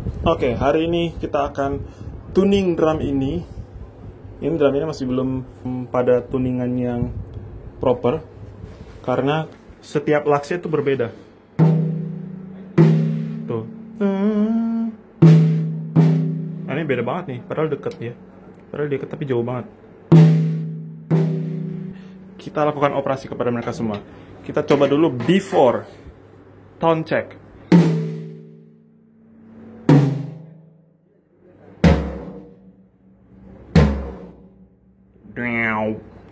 Oke, hari ini kita akan tuning drum ini. Ini drum ini masih belum pada tuningan yang proper karena setiap laksnya itu berbeda. Tuh. Nah, ini beda banget nih, padahal deket ya. Padahal deket tapi jauh banget. Kita lakukan operasi kepada mereka semua. Kita coba dulu before tone check.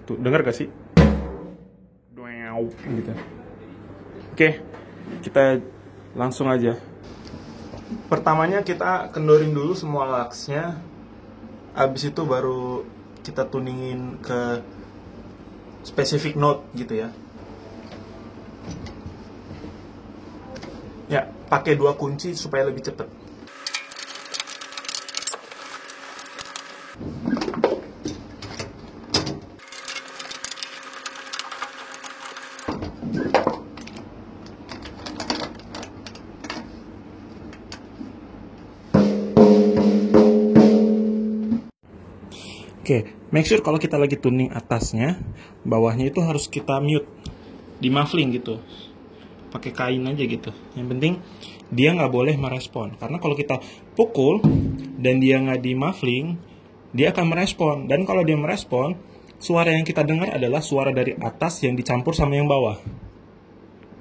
Tuh, dengar gak sih? Gitu. Oke, kita langsung aja. Pertamanya kita kendorin dulu semua laksnya. Abis itu baru kita tuningin ke specific note gitu ya. Ya, pakai 2 kunci supaya lebih cepet. Oke, make sure kalau kita lagi tuning atasnya, bawahnya itu harus kita mute, di muffling gitu, pakai kain aja gitu. Yang penting dia nggak boleh merespon, karena kalau kita pukul dan dia nggak di muffling, dia akan merespon. Dan kalau dia merespon, suara yang kita dengar adalah suara dari atas yang dicampur sama yang bawah,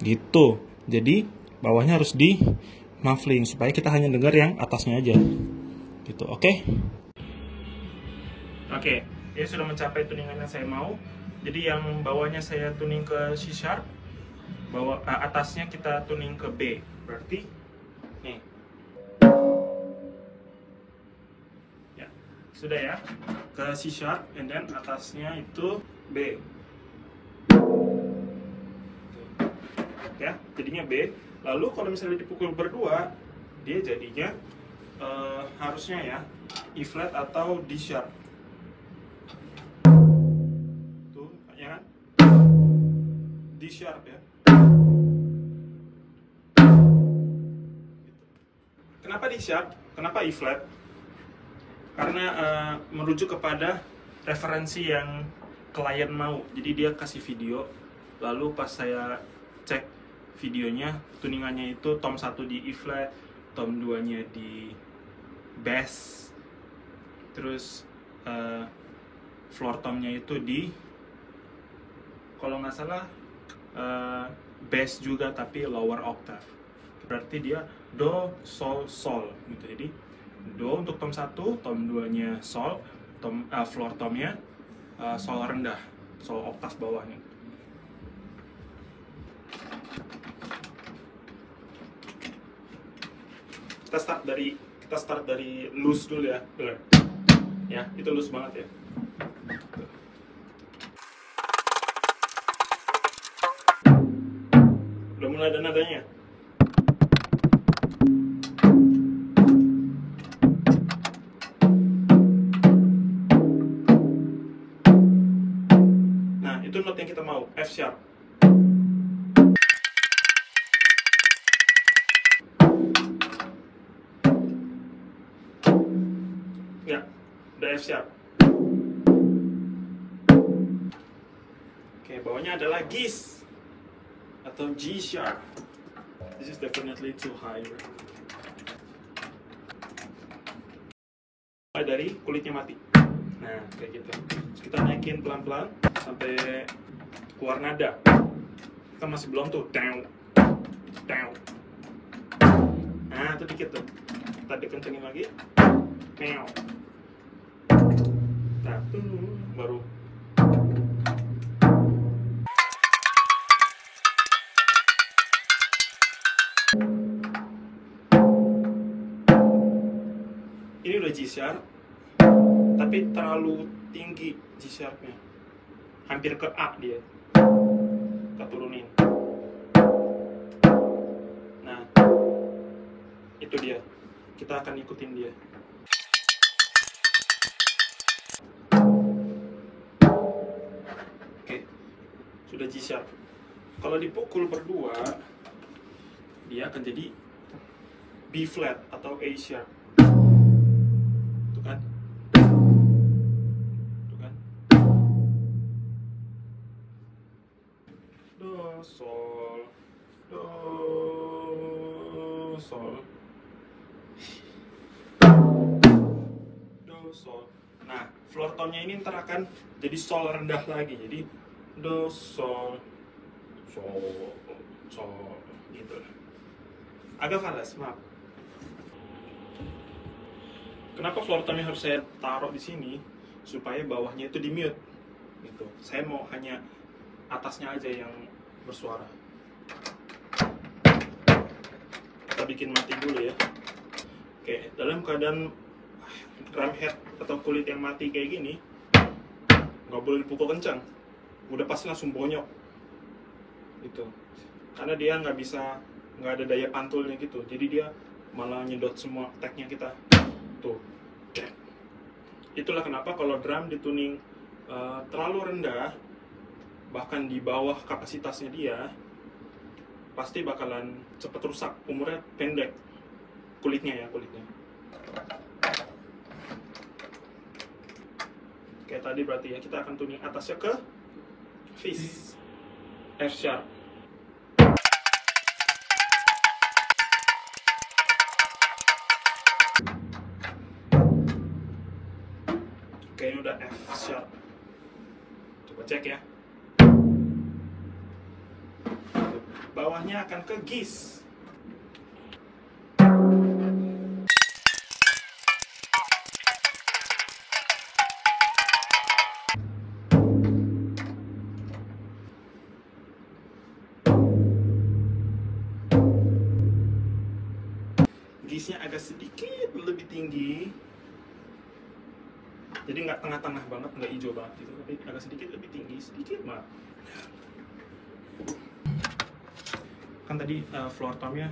gitu. Jadi bawahnya harus di muffling supaya kita hanya dengar yang atasnya aja, gitu. Oke? Oke, ini sudah mencapai tuningan yang saya mau. Jadi yang bawahnya saya tuning ke C sharp, atasnya kita tuning ke B. Berarti nih. Ya, sudah ya. Ke C sharp, and then atasnya itu B. Ya, jadinya B. Lalu kalau misalnya dipukul berdua, dia jadinya harusnya ya E flat atau D sharp. Ya, D sharp ya. Kenapa D sharp? Kenapa E flat? Karena merujuk kepada referensi yang klien mau. Jadi dia kasih video, lalu pas saya cek videonya, tuningannya itu tom 1 di E flat, tom 2 nya di bass, terus floor tomnya itu di, kalau nggak salah bass juga tapi lower octave. Berarti dia do, sol, sol gitu. Jadi do untuk tom 1, tom 2 nya sol, floor tomnya sol rendah, sol oktav bawahnya. Kita start dari loose dulu ya. Dengar. Ya, itu loose banget ya. Udah mulai ada nadanya. Nah, itu note yang kita mau, F sharp. Ya, udah F sharp. Oke, bawahnya adalah Gis atau G sharp. This is definitely too high. Mulai dari kulitnya mati. Nah, kayak gitu. Kita naikin pelan-pelan sampai keluar nada. Kita masih belum tuh. Down. Nah, itu dikit tuh. Kita dikencengin lagi. Nah, baru. Ini udah G sharp, tapi terlalu tinggi G sharpnya, hampir ke A dia. Kita turunin. Nah, itu dia. Kita akan ikutin dia. Oke, sudah G sharp. Kalau dipukul berdua, dia akan jadi B flat atau A sharp. Tuh kan? Tuh kan? Do, sol, do, sol, do, sol. Nah, floor tone-nya ini ntar akan jadi sol rendah lagi. Jadi do, sol, sol, sol, gitu. Agak falas, maaf. Kenapa floor tone-nya harus saya taruh di sini? Supaya bawahnya itu di mute. Gitu. Saya mau hanya atasnya aja yang bersuara. Kita bikin mati dulu ya. Oke, dalam keadaan drum head atau kulit yang mati kayak gini, nggak boleh dipukul kencang. Udah pasti langsung bonyok. Gitu. Karena dia nggak ada daya pantulnya gitu. Jadi dia malah nyedot semua tag-nya kita. Tuh. Itulah kenapa kalau drum dituning terlalu rendah, bahkan di bawah kapasitasnya dia, pasti bakalan cepat rusak. Umurnya pendek kulitnya. Kayak tadi berarti ya, kita akan tuning atasnya ke Fis F sharp. Oke, ini udah F sharp. Coba cek ya. Bawahnya akan ke Gis. Gisnya agak sedikit lebih tinggi. Jadi nggak tengah-tengah banget, nggak hijau banget gitu, tapi agak sedikit lebih tinggi, sedikit banget. Kan tadi floor tone-nya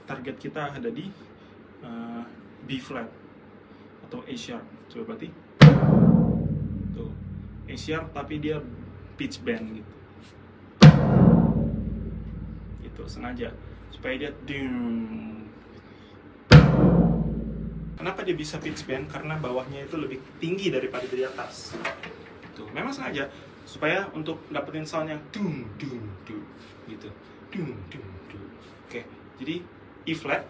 target kita ada di B flat atau A sharp. Coba berarti tuh A sharp tapi dia pitch bend gitu. Gitu sengaja supaya dia ding. Kenapa dia bisa pitch bend? Karena bawahnya itu lebih tinggi daripada di atas. Tuh, memang sengaja supaya untuk dapetin sound yang dung dung dung gitu. Dung dung dung. Oke, jadi E flat,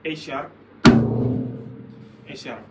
A sharp, A sharp.